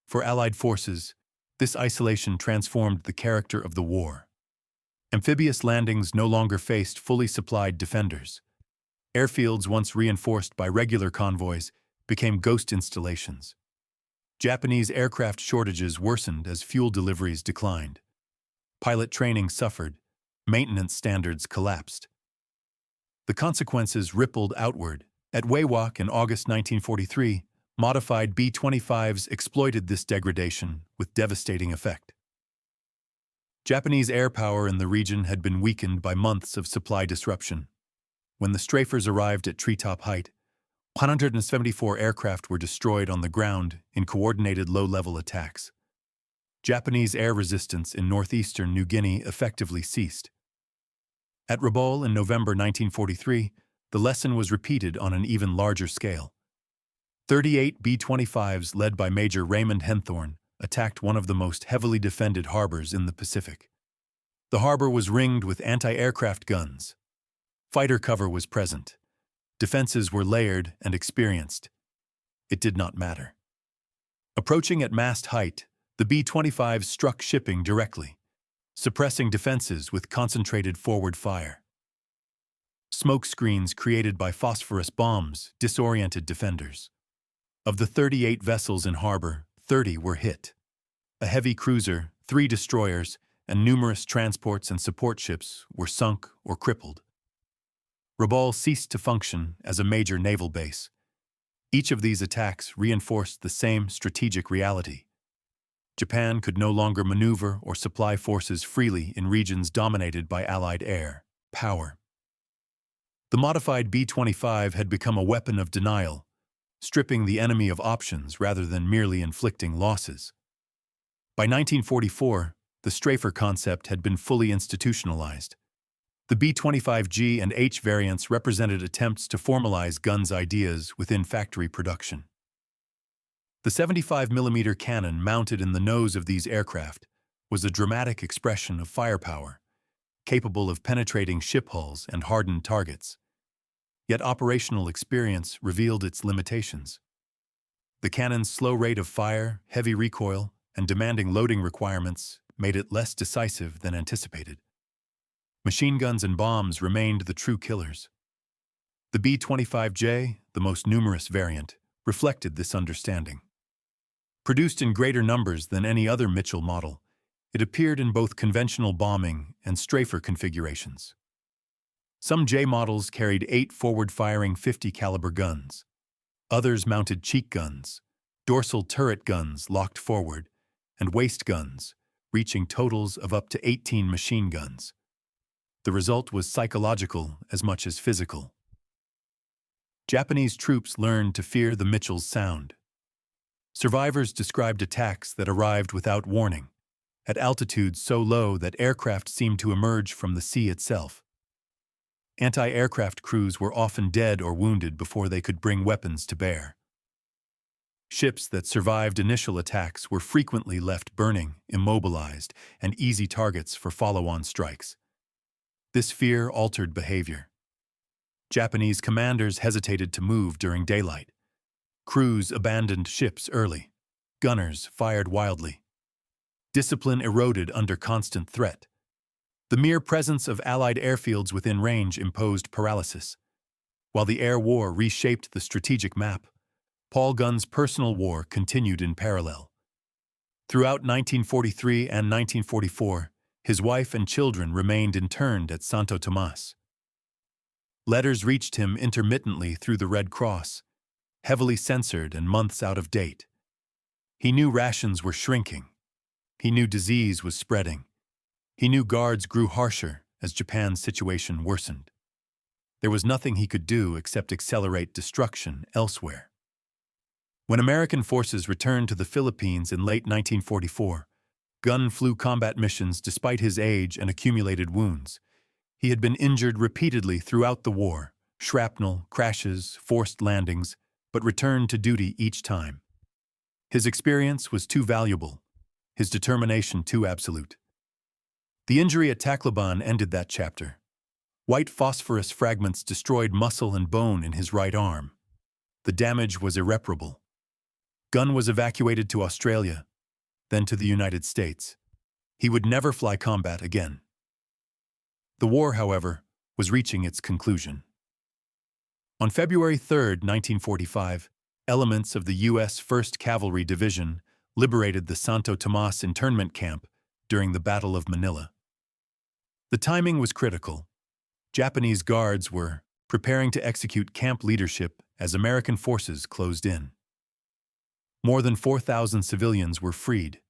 For Allied forces, this isolation transformed the character of the war. Amphibious landings no longer faced fully supplied defenders. Airfields once reinforced by regular convoys became ghost installations. Japanese aircraft shortages worsened as fuel deliveries declined. Pilot training suffered. Maintenance standards collapsed. The consequences rippled outward. At WWII in August 1943, Modified B-25s exploited this degradation with devastating effect. Japanese air power in the region had been weakened by months of supply disruption. When the Strafers arrived at treetop height, 174 aircraft were destroyed on the ground in coordinated low-level attacks. Japanese air resistance in northeastern New Guinea effectively ceased. At Rabaul in November 1943, the lesson was repeated on an even larger scale. 38 B-25s led by Major Raymond Henthorne attacked one of the most heavily defended harbors in the Pacific. The harbor was ringed with anti-aircraft guns. Fighter cover was present. Defenses were layered and experienced. It did not matter. Approaching at mast height, the B-25s struck shipping directly, suppressing defenses with concentrated forward fire. Smoke screens created by phosphorus bombs disoriented defenders. Of the 38 vessels in harbor, 30 were hit. A heavy cruiser, 3 destroyers, and numerous transports and support ships were sunk or crippled. Rabaul ceased to function as a major naval base. Each of these attacks reinforced the same strategic reality. Japan could no longer maneuver or supply forces freely in regions dominated by Allied air power. The modified B-25 had become a weapon of denial, stripping the enemy of options rather than merely inflicting losses. By 1944, the Strafer concept had been fully institutionalized. The B-25G and H variants represented attempts to formalize Gunn's ideas within factory production. The 75mm cannon mounted in the nose of these aircraft was a dramatic expression of firepower, capable of penetrating ship hulls and hardened targets. Yet operational experience revealed its limitations. The cannon's slow rate of fire, heavy recoil, and demanding loading requirements made it less decisive than anticipated. Machine guns and bombs remained the true killers. The B-25J, the most numerous variant, reflected this understanding. Produced in greater numbers than any other Mitchell model, it appeared in both conventional bombing and Strafer configurations. Some J models carried 8 forward-firing 50-caliber guns. Others mounted cheek guns, dorsal turret guns locked forward, and waist guns, reaching totals of up to 18 machine guns. The result was psychological as much as physical. Japanese troops learned to fear the Mitchell's sound. Survivors described attacks that arrived without warning, at altitudes so low that aircraft seemed to emerge from the sea itself. Anti-aircraft crews were often dead or wounded before they could bring weapons to bear. Ships that survived initial attacks were frequently left burning, immobilized, and easy targets for follow-on strikes. This fear altered behavior. Japanese commanders hesitated to move during daylight. Crews abandoned ships early. Gunners fired wildly. Discipline eroded under constant threat. The mere presence of Allied airfields within range imposed paralysis. While the air war reshaped the strategic map, Paul Gunn's personal war continued in parallel. Throughout 1943 and 1944, his wife and children remained interned at Santo Tomas. Letters reached him intermittently through the Red Cross, heavily censored and months out of date. He knew rations were shrinking. He knew disease was spreading. He knew guards grew harsher as Japan's situation worsened. There was nothing he could do except accelerate destruction elsewhere. When American forces returned to the Philippines in late 1944, Gunn flew combat missions despite his age and accumulated wounds. He had been injured repeatedly throughout the war, shrapnel, crashes, forced landings, but returned to duty each time. His experience was too valuable, his determination too absolute. The injury at Tacloban ended that chapter. White phosphorus fragments destroyed muscle and bone in his right arm. The damage was irreparable. Gunn was evacuated to Australia, then to the United States. He would never fly combat again. The war, however, was reaching its conclusion. On February 3, 1945, elements of the U.S. 1st Cavalry Division liberated the Santo Tomas internment camp during the Battle of Manila. The timing was critical. Japanese guards were preparing to execute camp leadership as American forces closed in. More than 4,000 civilians were freed.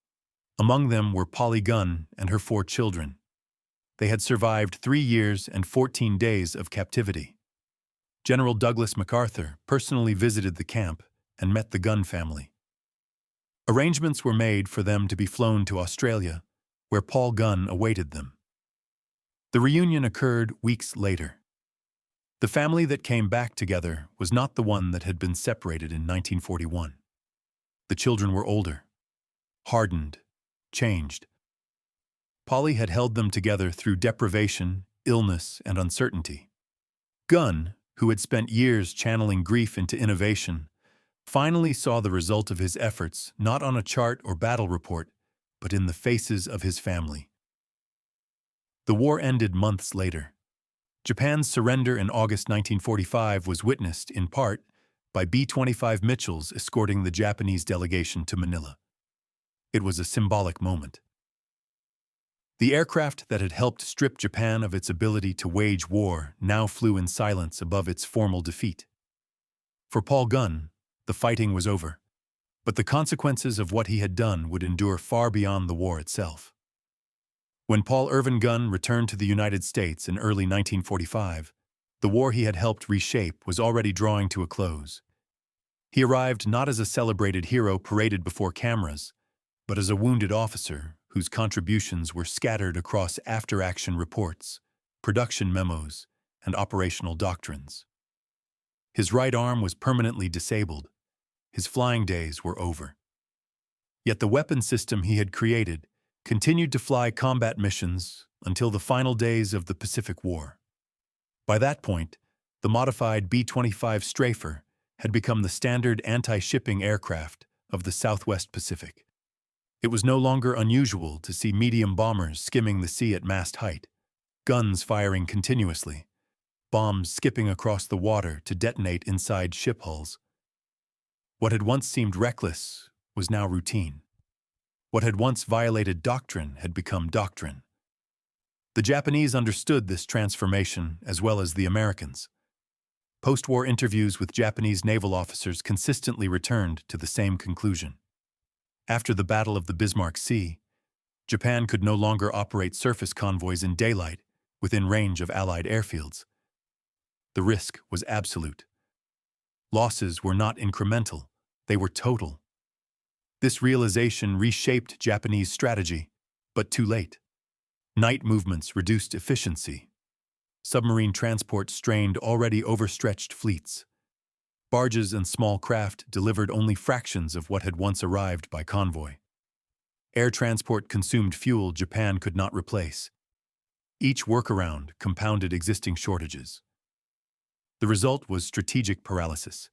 Among them were Polly Gunn and her 4 children. They had survived 3 years and 14 days of captivity. General Douglas MacArthur personally visited the camp and met the Gunn family. Arrangements were made for them to be flown to Australia, where Paul Gunn awaited them. The reunion occurred weeks later. The family that came back together was not the one that had been separated in 1941. The children were older, hardened, changed. Polly had held them together through deprivation, illness, and uncertainty. Gunn, who had spent years channeling grief into innovation, finally saw the result of his efforts not on a chart or battle report, but in the faces of his family. The war ended months later. Japan's surrender in August 1945 was witnessed, in part, by B-25 Mitchells escorting the Japanese delegation to Manila. It was a symbolic moment. The aircraft that had helped strip Japan of its ability to wage war now flew in silence above its formal defeat. For Paul Gunn, the fighting was over, but the consequences of what he had done would endure far beyond the war itself. When Paul Irvin Gunn returned to the United States in early 1945, the war he had helped reshape was already drawing to a close. He arrived not as a celebrated hero paraded before cameras, but as a wounded officer whose contributions were scattered across after-action reports, production memos, and operational doctrines. His right arm was permanently disabled. His flying days were over. Yet the weapon system he had created continued to fly combat missions until the final days of the Pacific War. By that point, the modified B-25 Strafer had become the standard anti-shipping aircraft of the Southwest Pacific. It was no longer unusual to see medium bombers skimming the sea at mast height, guns firing continuously, bombs skipping across the water to detonate inside ship hulls. What had once seemed reckless was now routine. What had once violated doctrine had become doctrine. The Japanese understood this transformation as well as the Americans. Post-war interviews with Japanese naval officers consistently returned to the same conclusion. After the Battle of the Bismarck Sea, Japan could no longer operate surface convoys in daylight within range of Allied airfields. The risk was absolute. Losses were not incremental, they were total. This realization reshaped Japanese strategy, but too late. Night movements reduced efficiency. Submarine transport strained already overstretched fleets. Barges and small craft delivered only fractions of what had once arrived by convoy. Air transport consumed fuel Japan could not replace. Each workaround compounded existing shortages. The result was strategic paralysis.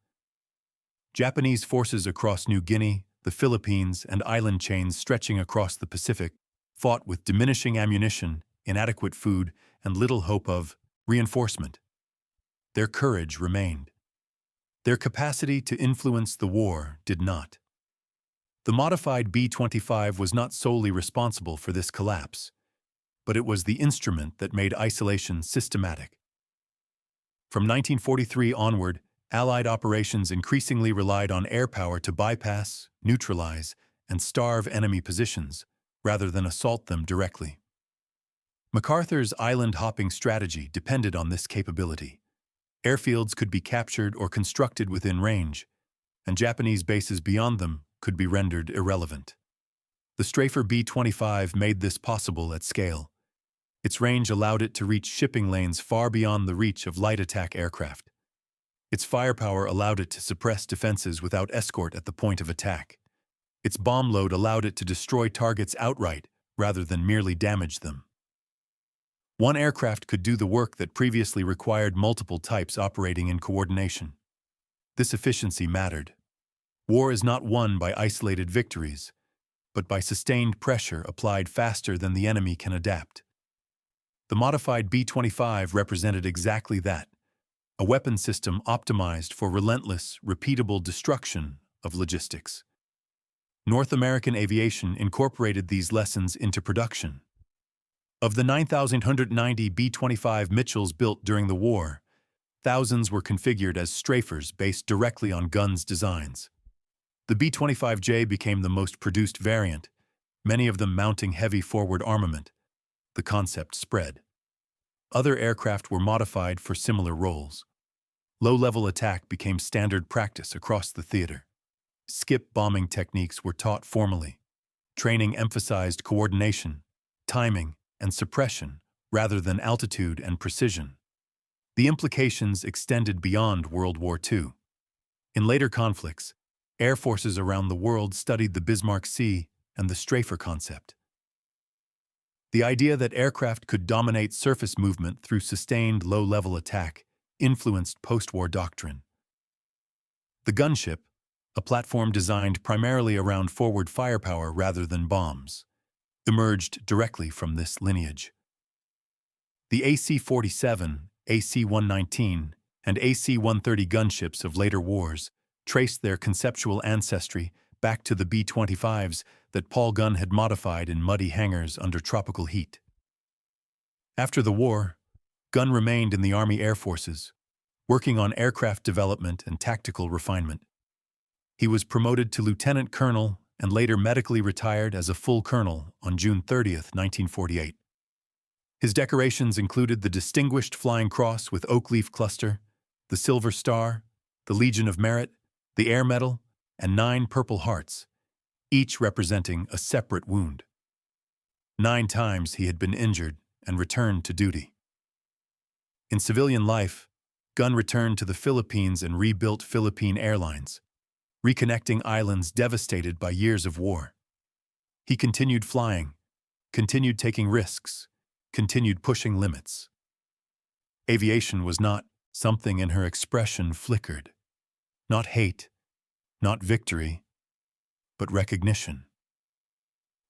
Japanese forces across New Guinea, the Philippines, and island chains stretching across the Pacific fought with diminishing ammunition, inadequate food, and little hope of reinforcement. Their courage remained. Their capacity to influence the war did not. The modified B-25 was not solely responsible for this collapse, but it was the instrument that made isolation systematic. From 1943 onward, Allied operations increasingly relied on air power to bypass, neutralize, and starve enemy positions, rather than assault them directly. MacArthur's island-hopping strategy depended on this capability. Airfields could be captured or constructed within range, and Japanese bases beyond them could be rendered irrelevant. The Strafer B-25 made this possible at scale. Its range allowed it to reach shipping lanes far beyond the reach of light attack aircraft. Its firepower allowed it to suppress defenses without escort at the point of attack. Its bomb load allowed it to destroy targets outright rather than merely damage them. One aircraft could do the work that previously required multiple types operating in coordination. This efficiency mattered. War is not won by isolated victories, but by sustained pressure applied faster than the enemy can adapt. The modified B-25 represented exactly that, a weapon system optimized for relentless, repeatable destruction of logistics. North American aviation incorporated these lessons into production. Of the 9,190 B-25 Mitchells built during the war, thousands were configured as strafers based directly on Gunn's designs. The B-25J became the most produced variant, many of them mounting heavy forward armament. The concept spread. Other aircraft were modified for similar roles. Low-level attack became standard practice across the theater. Skip bombing techniques were taught formally. Training emphasized coordination, timing, and suppression rather than altitude and precision. The implications extended beyond World War II. In later conflicts, air forces around the world studied the Bismarck Sea and the Strafer concept. The idea that aircraft could dominate surface movement through sustained low-level attack influenced post-war doctrine. The gunship, a platform designed primarily around forward firepower rather than bombs, emerged directly from this lineage. The AC-47, AC-119, and AC-130 gunships of later wars traced their conceptual ancestry back to the B-25s that Paul Gunn had modified in muddy hangars under tropical heat. After the war, Gunn remained in the Army Air Forces, working on aircraft development and tactical refinement. He was promoted to lieutenant colonel and later medically retired as a full colonel on June 30, 1948. His decorations included the Distinguished Flying Cross with Oak Leaf Cluster, the Silver Star, the Legion of Merit, the Air Medal, and 9 Purple Hearts, each representing a separate wound. 9 times he had been injured and returned to duty. In civilian life, Gunn returned to the Philippines and rebuilt Philippine Airlines, reconnecting islands devastated by years of war. He continued flying, continued taking risks, continued pushing limits. Aviation was not something in her expression flickered. Not hate, not victory, but recognition.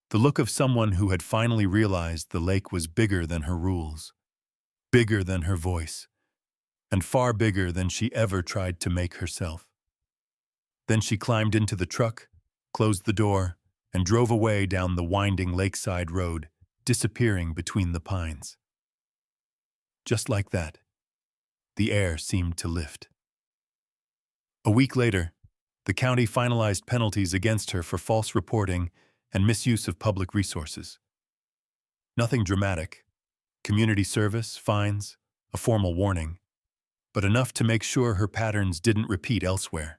The look of someone who had finally realized the lake was bigger than her rules, bigger than her voice, and far bigger than she ever tried to make herself. Then she climbed into the truck, closed the door, and drove away down the winding lakeside road, disappearing between the pines. Just like that, the air seemed to lift. A week later, the county finalized penalties against her for false reporting and misuse of public resources. Nothing dramatic, community service, fines, a formal warning, but enough to make sure her patterns didn't repeat elsewhere.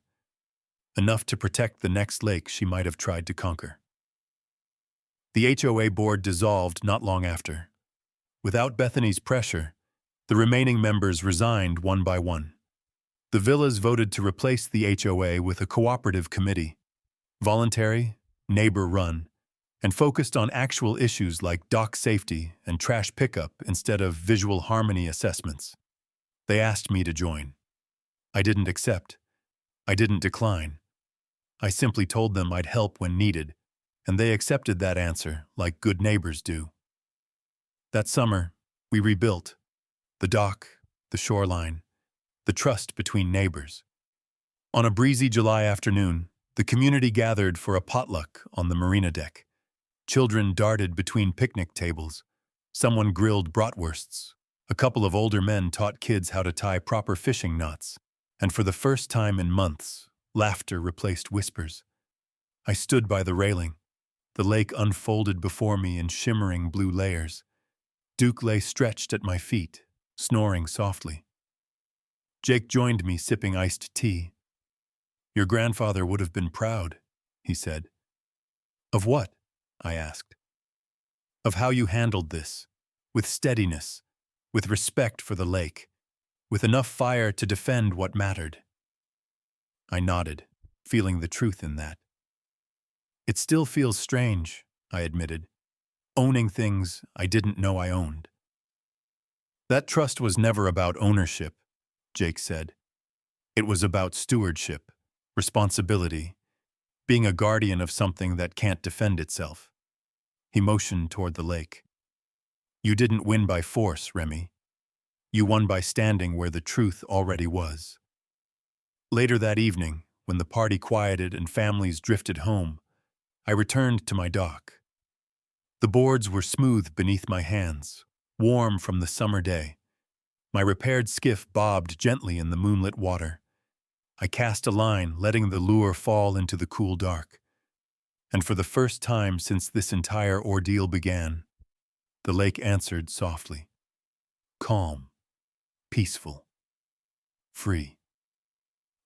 Enough to protect the next lake she might have tried to conquer. The HOA board dissolved not long after. Without Bethany's pressure, the remaining members resigned one by one. The villas voted to replace the HOA with a cooperative committee, voluntary, neighbor-run, and focused on actual issues like dock safety and trash pickup instead of visual harmony assessments. They asked me to join. I didn't accept. I didn't decline. I simply told them I'd help when needed, and they accepted that answer like good neighbors do. That summer, we rebuilt the dock, the shoreline, the trust between neighbors. On a breezy July afternoon, the community gathered for a potluck on the marina deck. Children darted between picnic tables. Someone grilled bratwursts. A couple of older men taught kids how to tie proper fishing knots. And for the first time in months, laughter replaced whispers. I stood by the railing. The lake unfolded before me in shimmering blue layers. Duke lay stretched at my feet, snoring softly. Jake joined me sipping iced tea. "Your grandfather would have been proud," he said. "Of what?" I asked. "Of how you handled this, with steadiness, with respect for the lake, with enough fire to defend what mattered." I nodded, feeling the truth in that. "It still feels strange," I admitted, "owning things I didn't know I owned." "That trust was never about ownership," Jake said. "It was about stewardship, responsibility, being a guardian of something that can't defend itself." He motioned toward the lake. "You didn't win by force, Remy. You won by standing where the truth already was." Later that evening, when the party quieted and families drifted home, I returned to my dock. The boards were smooth beneath my hands, warm from the summer day. My repaired skiff bobbed gently in the moonlit water. I cast a line, letting the lure fall into the cool dark. And for the first time since this entire ordeal began, the lake answered softly. Calm, peaceful, free.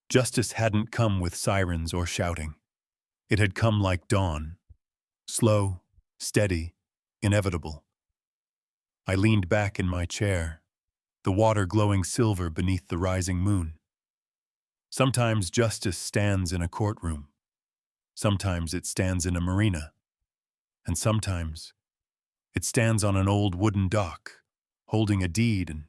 Justice hadn't come with sirens or shouting. It had come like dawn, slow, steady, inevitable. I leaned back in my chair, the water glowing silver beneath the rising moon. Sometimes justice stands in a courtroom. Sometimes it stands in a marina. And sometimes it stands on an old wooden dock, holding a deed and